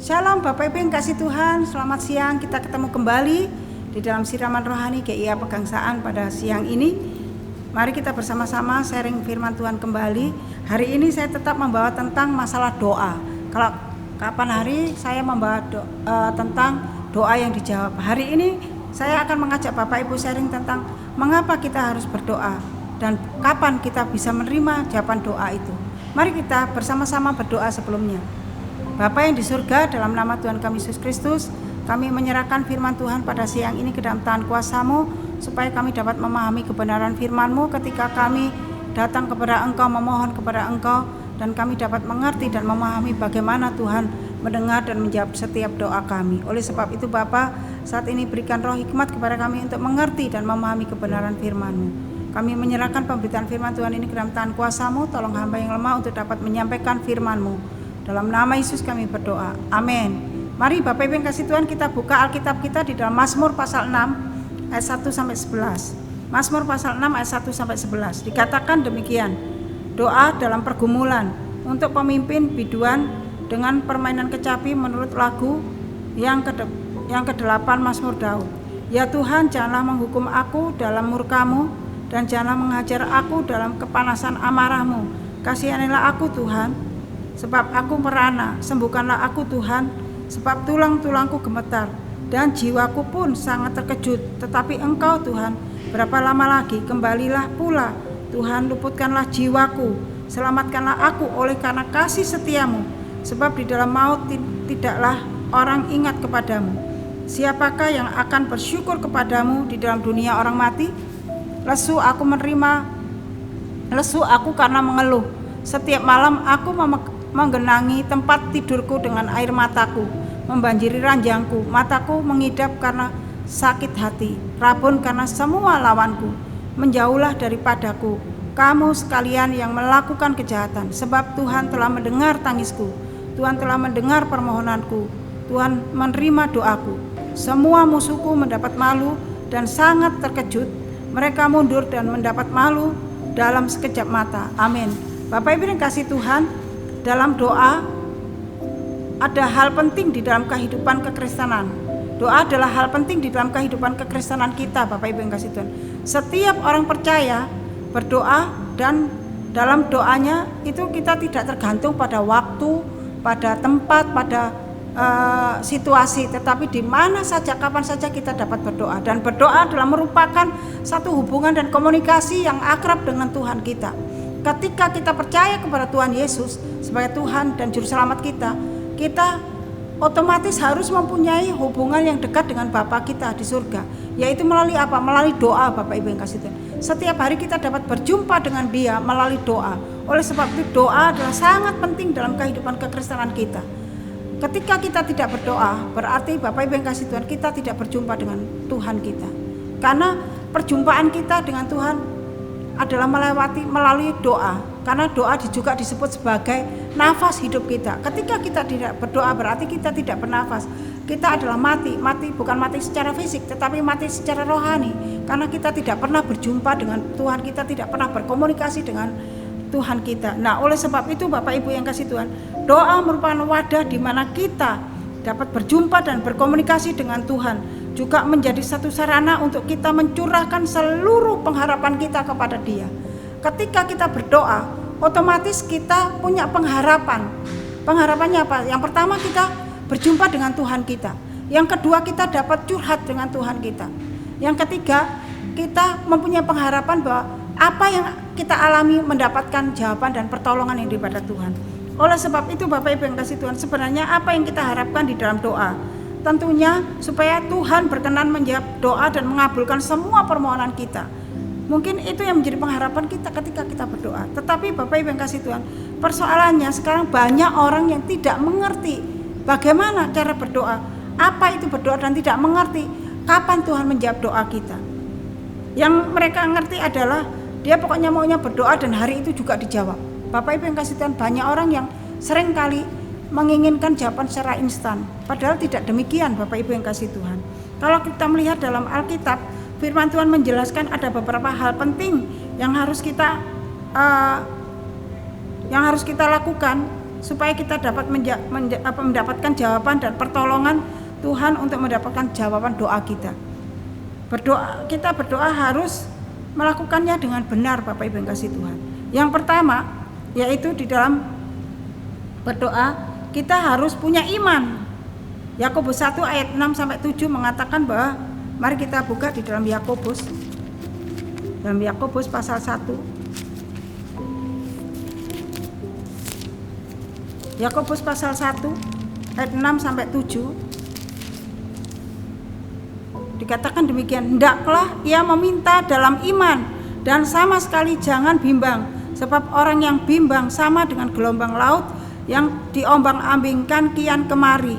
Shalom Bapak Ibu yang kasih Tuhan, selamat siang. Kita ketemu kembali di dalam siraman rohani GIA Pegangsaan pada siang ini. Mari kita bersama-sama sharing firman Tuhan kembali. Hari ini saya tetap membawa tentang masalah doa. Kalau kapan hari saya membawa tentang doa yang dijawab. Hari ini saya akan mengajak Bapak Ibu sharing tentang mengapa kita harus berdoa dan kapan kita bisa menerima jawaban doa itu. Mari kita bersama-sama berdoa sebelumnya. Bapa yang di surga, dalam nama Tuhan kami Yesus Kristus, kami menyerahkan firman Tuhan pada siang ini ke dalam tangan kuasa-Mu, supaya kami dapat memahami kebenaran firman-Mu ketika kami datang kepada Engkau, memohon kepada Engkau, dan kami dapat mengerti dan memahami bagaimana Tuhan mendengar dan menjawab setiap doa kami. Oleh sebab itu Bapa, saat ini berikan roh hikmat kepada kami untuk mengerti dan memahami kebenaran firman-Mu. Kami menyerahkan pemberitaan firman Tuhan ini ke dalam tangan kuasa-Mu, tolong hamba yang lemah untuk dapat menyampaikan firman-Mu. Dalam nama Yesus kami berdoa, amin. Mari Bapak Ibu yang kasih Tuhan, kita buka Alkitab kita di dalam Mazmur pasal 6 ayat 1-11. Mazmur pasal 6 ayat 1-11 dikatakan demikian: doa dalam pergumulan untuk pemimpin biduan dengan permainan kecapi menurut lagu yang ke-8 Mazmur Daud. Ya Tuhan, janganlah menghukum aku dalam murka-Mu, dan janganlah mengajar aku dalam kepanasan amarah-Mu. Kasihanilah aku Tuhan, sebab aku merana. Sembuhkanlah aku Tuhan, sebab tulang-tulangku gemetar dan jiwaku pun sangat terkejut. Tetapi Engkau Tuhan, berapa lama lagi? Kembalilah pula Tuhan, luputkanlah jiwaku, selamatkanlah aku oleh karena kasih setiamu, sebab di dalam maut tidaklah orang ingat kepadamu. Siapakah yang akan bersyukur kepadamu di dalam dunia orang mati? Lesu aku karena mengeluh. Setiap malam aku menggenangi tempat tidurku dengan air mataku, membanjiri ranjangku. Mataku mengidap karena sakit hati, rabun karena semua lawanku. Menjauhlah daripadaku kamu sekalian yang melakukan kejahatan, sebab Tuhan telah mendengar tangisku, Tuhan telah mendengar permohonanku, Tuhan menerima doaku. Semua musuhku mendapat malu dan sangat terkejut, mereka mundur dan mendapat malu dalam sekejap mata. Amin. Bapak Ibu yang kasih Tuhan, dalam doa ada hal penting di dalam kehidupan kekristenan. Doa adalah hal penting di dalam kehidupan kekristenan kita, Bapak Ibu yang kasih Tuhan. Setiap orang percaya berdoa, dan dalam doanya itu kita tidak tergantung pada waktu, pada tempat, pada situasi, tetapi di mana saja, kapan saja kita dapat berdoa. Dan berdoa adalah merupakan satu hubungan dan komunikasi yang akrab dengan Tuhan kita. Ketika kita percaya kepada Tuhan Yesus sebagai Tuhan dan Juru Selamat kita, kita otomatis harus mempunyai hubungan yang dekat dengan Bapa kita di surga. Yaitu melalui apa? Melalui doa, Bapak Ibu yang kasih Tuhan. Setiap hari kita dapat berjumpa dengan Dia melalui doa. Oleh sebab itu doa adalah sangat penting dalam kehidupan kekristenan kita. Ketika kita tidak berdoa, berarti Bapak Ibu yang kasih Tuhan, kita tidak berjumpa dengan Tuhan kita. Karena perjumpaan kita dengan Tuhan adalah melalui doa, karena doa juga disebut sebagai nafas hidup kita. Ketika kita tidak berdoa berarti kita tidak bernafas. Kita adalah mati bukan mati secara fisik, tetapi mati secara rohani, karena kita tidak pernah berjumpa dengan Tuhan, kita tidak pernah berkomunikasi dengan Tuhan kita. Nah, oleh sebab itu Bapak Ibu yang kasih Tuhan, doa merupakan wadah di mana kita dapat berjumpa dan berkomunikasi dengan Tuhan. Juga menjadi satu sarana untuk kita mencurahkan seluruh pengharapan kita kepada Dia. Ketika kita berdoa, otomatis kita punya pengharapan. Pengharapannya apa? Yang pertama, kita berjumpa dengan Tuhan kita. Yang kedua, kita dapat curhat dengan Tuhan kita. Yang ketiga, kita mempunyai pengharapan bahwa apa yang kita alami mendapatkan jawaban dan pertolongan yang daripada Tuhan. Oleh sebab itu Bapak Ibu yang kasih Tuhan, sebenarnya apa yang kita harapkan di dalam doa? Tentunya supaya Tuhan berkenan menjawab doa dan mengabulkan semua permohonan kita. Mungkin itu yang menjadi pengharapan kita ketika kita berdoa. Tetapi Bapak Ibu yang kasih Tuhan, persoalannya sekarang banyak orang yang tidak mengerti bagaimana cara berdoa, apa itu berdoa, dan tidak mengerti kapan Tuhan menjawab doa kita. Yang mereka ngerti adalah dia pokoknya maunya berdoa dan hari itu juga dijawab. Bapak Ibu yang kasih Tuhan, banyak orang yang sering kali menginginkan jawaban secara instan, padahal tidak demikian Bapak Ibu yang kasih Tuhan. Kalau kita melihat dalam Alkitab, firman Tuhan menjelaskan ada beberapa hal penting yang harus kita lakukan supaya kita dapat mendapatkan jawaban dan pertolongan Tuhan untuk mendapatkan jawaban doa kita. Kita berdoa harus melakukannya dengan benar, Bapak Ibu yang kasih Tuhan. Yang pertama yaitu di dalam berdoa kita harus punya iman. Yakobus 1 ayat 6 sampai 7 mengatakan bahwa, mari kita buka di dalam Yakobus. Dalam Yakobus pasal 1. Yakobus pasal 1 ayat 6 sampai 7 dikatakan demikian, hendaklah ia meminta dalam iman dan sama sekali jangan bimbang, sebab orang yang bimbang sama dengan gelombang laut yang diombang-ambingkan kian kemari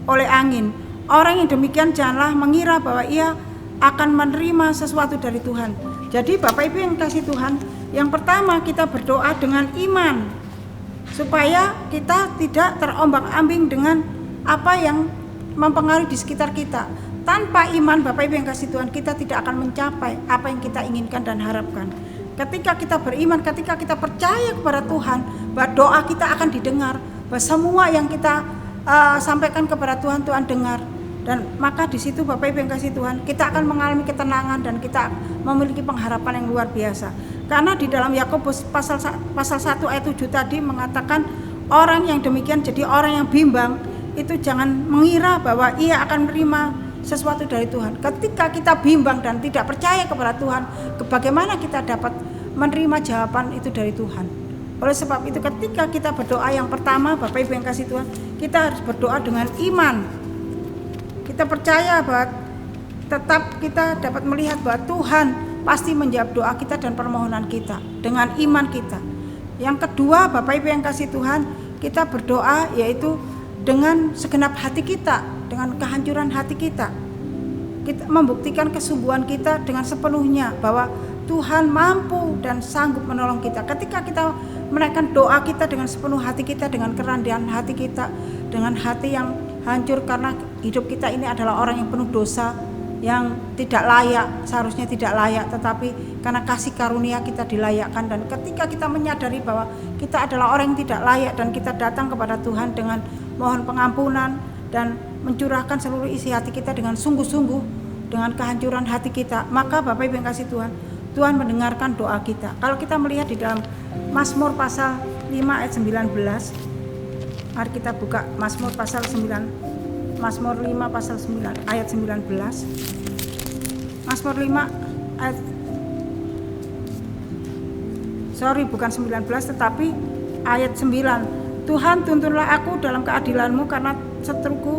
oleh angin. Orang yang demikian janganlah mengira bahwa ia akan menerima sesuatu dari Tuhan. Jadi Bapak Ibu yang kasih Tuhan, yang pertama kita berdoa dengan iman, supaya kita tidak terombang-ambing dengan apa yang mempengaruhi di sekitar kita. Tanpa iman, Bapak Ibu yang kasih Tuhan, kita tidak akan mencapai apa yang kita inginkan dan harapkan. Ketika kita beriman, ketika kita percaya kepada Tuhan, bahwa doa kita akan didengar, bahwa semua yang kita sampaikan kepada Tuhan, Tuhan dengar. Dan maka di situ Bapak Ibu yang kasih Tuhan, kita akan mengalami ketenangan dan kita memiliki pengharapan yang luar biasa. Karena di dalam Yakobus pasal 1 ayat 7 tadi mengatakan, orang yang demikian, jadi orang yang bimbang itu jangan mengira bahwa ia akan menerima sesuatu dari Tuhan. Ketika kita bimbang dan tidak percaya kepada Tuhan, bagaimana kita dapat menerima jawaban itu dari Tuhan? Oleh sebab itu ketika kita berdoa, yang pertama Bapak Ibu yang kasih Tuhan, kita harus berdoa dengan iman. Kita percaya bahwa tetap kita dapat melihat bahwa Tuhan pasti menjawab doa kita dan permohonan kita dengan iman kita. Yang kedua Bapak Ibu yang kasih Tuhan, kita berdoa yaitu dengan segenap hati kita, dengan kehancuran hati kita. Kita membuktikan kesungguhan kita dengan sepenuhnya bahwa Tuhan mampu dan sanggup menolong kita. Ketika kita menaikkan doa kita dengan sepenuh hati kita, dengan kerendahan hati kita, dengan hati yang hancur karena hidup kita ini adalah orang yang penuh dosa, yang tidak layak, seharusnya tidak layak, tetapi karena kasih karunia kita dilayakkan. Dan ketika kita menyadari bahwa kita adalah orang yang tidak layak dan kita datang kepada Tuhan dengan mohon pengampunan dan mencurahkan seluruh isi hati kita dengan sungguh-sungguh, dengan kehancuran hati kita, maka Bapak Ibu yang kasih Tuhan, Tuhan mendengarkan doa kita. Kalau kita melihat di dalam Mazmur pasal 5 ayat 19, mari kita buka Mazmur pasal 9, Mazmur 5 pasal 9 ayat 19. Mazmur 5 ayat bukan 19 tetapi ayat 9. Tuhan, tuntunlah aku dalam keadilan-Mu, karena seteruku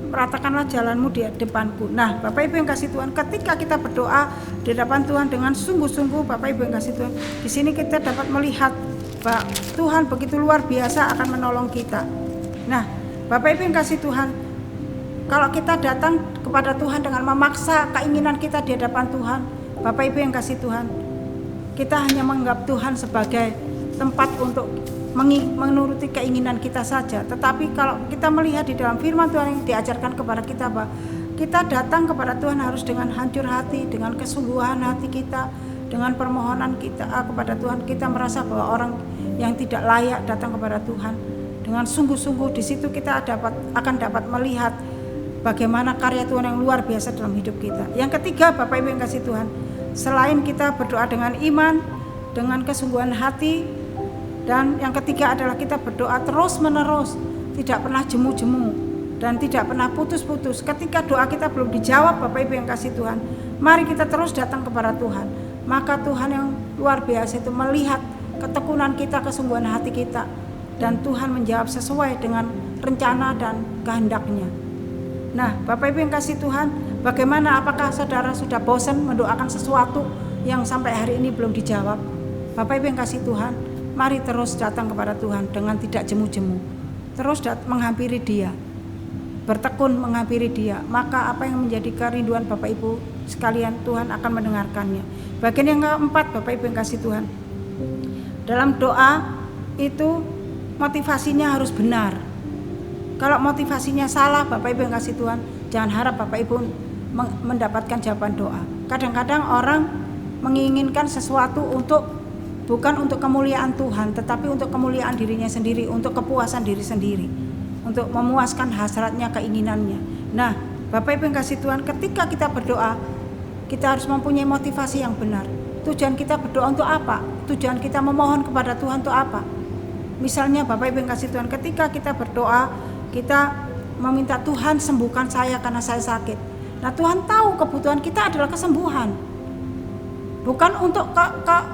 ratakanlah jalan-Mu di depanku. Nah, Bapak Ibu yang kasih Tuhan, ketika kita berdoa di depan Tuhan dengan sungguh-sungguh, Bapak Ibu yang kasih Tuhan, di sini kita dapat melihat bahwa Tuhan begitu luar biasa akan menolong kita. Nah, Bapak Ibu yang kasih Tuhan, kalau kita datang kepada Tuhan dengan memaksa keinginan kita di hadapan Tuhan, Bapak Ibu yang kasih Tuhan, kita hanya menganggap Tuhan sebagai tempat untuk menuruti keinginan kita saja. Tetapi kalau kita melihat di dalam firman Tuhan yang diajarkan kepada kita, bahwa kita datang kepada Tuhan harus dengan hancur hati, dengan kesungguhan hati kita, dengan permohonan kita kepada Tuhan. Kita merasa bahwa orang yang tidak layak datang kepada Tuhan dengan sungguh-sungguh. Di situ kita akan dapat melihat bagaimana karya Tuhan yang luar biasa dalam hidup kita. Yang ketiga Bapak Ibu yang kasih Tuhan, selain kita berdoa dengan iman, dengan kesungguhan hati, dan yang ketiga adalah kita berdoa terus menerus, tidak pernah jemu-jemu dan tidak pernah putus-putus. Ketika doa kita belum dijawab Bapak Ibu yang kasih Tuhan, mari kita terus datang kepada Tuhan. Maka Tuhan yang luar biasa itu melihat ketekunan kita, kesungguhan hati kita, dan Tuhan menjawab sesuai dengan rencana dan kehendaknya. Nah Bapak Ibu yang kasih Tuhan, bagaimana, apakah saudara sudah bosan mendoakan sesuatu yang sampai hari ini belum dijawab? Bapak Ibu yang kasih Tuhan, mari terus datang kepada Tuhan dengan tidak jemu-jemu. Terus menghampiri Dia, bertekun menghampiri Dia. Maka apa yang menjadi kerinduan Bapak Ibu sekalian, Tuhan akan mendengarkannya. Bagian yang keempat Bapak Ibu yang kasih Tuhan, dalam doa itu motivasinya harus benar. Kalau motivasinya salah Bapak Ibu yang kasih Tuhan, jangan harap Bapak Ibu mendapatkan jawaban doa. Kadang-kadang orang menginginkan sesuatu untuk bukan untuk kemuliaan Tuhan, tetapi untuk kemuliaan dirinya sendiri, untuk kepuasan diri sendiri, untuk memuaskan hasratnya, keinginannya. Nah, Bapak Ibu yang kasih Tuhan, ketika kita berdoa, kita harus mempunyai motivasi yang benar. Tujuan kita berdoa untuk apa? Tujuan kita memohon kepada Tuhan untuk apa? Misalnya Bapak Ibu yang kasih Tuhan, ketika kita berdoa, kita meminta Tuhan sembuhkan saya karena saya sakit. Nah, Tuhan tahu kebutuhan kita adalah kesembuhan, bukan untuk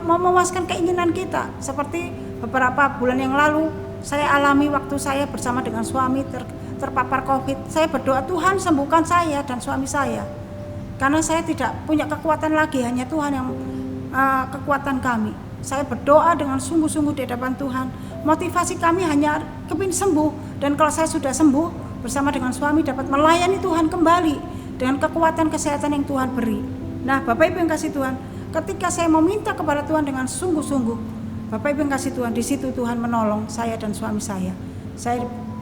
memuaskan keinginan kita. Seperti beberapa bulan yang lalu saya alami waktu saya bersama dengan suami terpapar COVID. Saya berdoa, Tuhan sembuhkan saya dan suami saya, karena saya tidak punya kekuatan lagi, hanya Tuhan yang kekuatan kami. Saya berdoa dengan sungguh-sungguh di hadapan Tuhan. Motivasi kami hanya kepingin sembuh, dan kalau saya sudah sembuh bersama dengan suami dapat melayani Tuhan kembali dengan kekuatan kesehatan yang Tuhan beri. Nah, Bapak Ibu yang kasih Tuhan, ketika saya meminta kepada Tuhan dengan sungguh-sungguh, Bapak Ibu yang kasih Tuhan, di situ Tuhan menolong saya dan suami saya.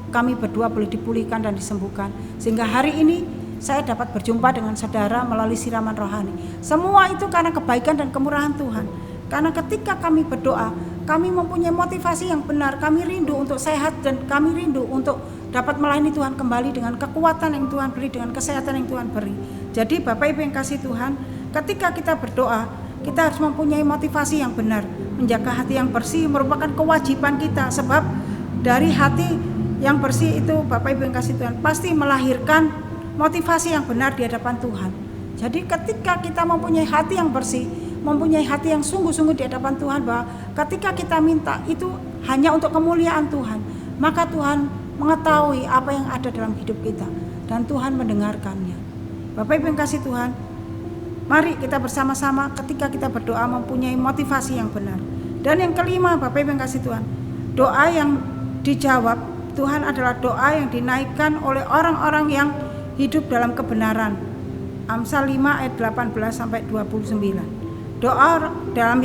Kami berdua boleh dipulihkan dan disembuhkan, sehingga hari ini saya dapat berjumpa dengan saudara melalui siraman rohani. Semua itu karena kebaikan dan kemurahan Tuhan. Karena ketika kami berdoa, kami mempunyai motivasi yang benar. Kami rindu untuk sehat dan kami rindu untuk dapat melayani Tuhan kembali dengan kekuatan yang Tuhan beri, dengan kesehatan yang Tuhan beri. Jadi Bapak Ibu yang kasih Tuhan, ketika kita berdoa, kita harus mempunyai motivasi yang benar. Menjaga hati yang bersih merupakan kewajiban kita, sebab dari hati yang bersih itu Bapak Ibu yang kasih Tuhan pasti melahirkan motivasi yang benar di hadapan Tuhan. Jadi ketika kita mempunyai hati yang bersih, mempunyai hati yang sungguh-sungguh di hadapan Tuhan, bahwa ketika kita minta itu hanya untuk kemuliaan Tuhan, maka Tuhan mengetahui apa yang ada dalam hidup kita dan Tuhan mendengarkannya. Bapak Ibu yang kasih Tuhan, mari kita bersama-sama ketika kita berdoa mempunyai motivasi yang benar. Dan yang kelima, Bapak Ibu yang kasih Tuhan, doa yang dijawab Tuhan adalah doa yang dinaikkan oleh orang-orang yang hidup dalam kebenaran. Amsal 5 ayat 18 sampai 29. Doa dalam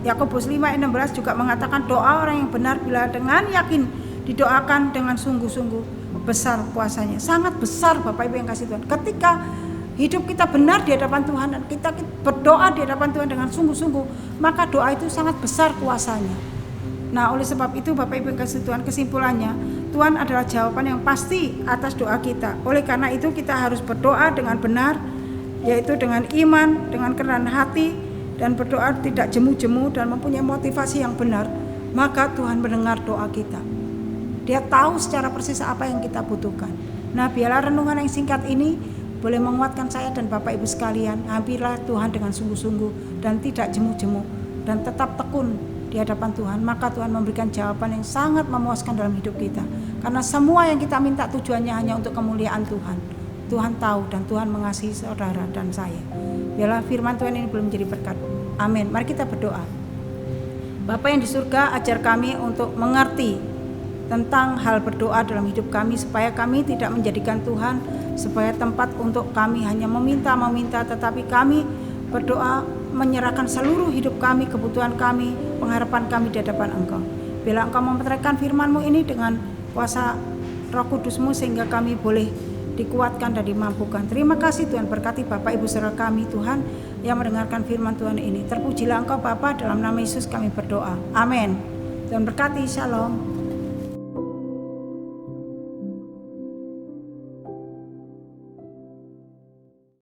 Yakobus 5 ayat 16 juga mengatakan doa orang yang benar bila dengan yakin didoakan dengan sungguh-sungguh besar kuasanya. Sangat besar Bapak Ibu yang kasih Tuhan. Ketika hidup kita benar di hadapan Tuhan dan kita berdoa di hadapan Tuhan dengan sungguh-sungguh, maka doa itu sangat besar kuasanya. Nah, oleh sebab itu Bapak Ibu yang kasih Tuhan, kesimpulannya Tuhan adalah jawaban yang pasti atas doa kita. Oleh karena itu kita harus berdoa dengan benar, yaitu dengan iman, dengan kerendahan hati, dan berdoa tidak jemu-jemu dan mempunyai motivasi yang benar. Maka Tuhan mendengar doa kita. Dia tahu secara persis apa yang kita butuhkan. Nah, biarlah renungan yang singkat ini boleh menguatkan saya dan Bapak Ibu sekalian. Hampirilah Tuhan dengan sungguh-sungguh dan tidak jemu-jemu, dan tetap tekun di hadapan Tuhan, maka Tuhan memberikan jawaban yang sangat memuaskan dalam hidup kita. Karena semua yang kita minta tujuannya hanya untuk kemuliaan Tuhan. Tuhan tahu dan Tuhan mengasihi saudara dan saya. Biarlah firman Tuhan ini boleh menjadi berkat. Amin. Mari kita berdoa. Bapa yang di surga, ajar kami untuk mengerti tentang hal berdoa dalam hidup kami, supaya kami tidak menjadikan Tuhan sebagai tempat untuk kami hanya meminta, tetapi kami berdoa menyerahkan seluruh hidup kami, kebutuhan kami, pengharapan kami di hadapan Engkau. Bila Engkau memeteraikan firman-Mu ini dengan kuasa Roh Kudus-Mu, sehingga kami boleh dikuatkan dan dimampukan. Terima kasih Tuhan, berkati Bapak Ibu saudara kami Tuhan yang mendengarkan firman Tuhan ini. Terpujilah Engkau Bapa, dalam nama Yesus kami berdoa. Amin. Tuhan berkati, shalom.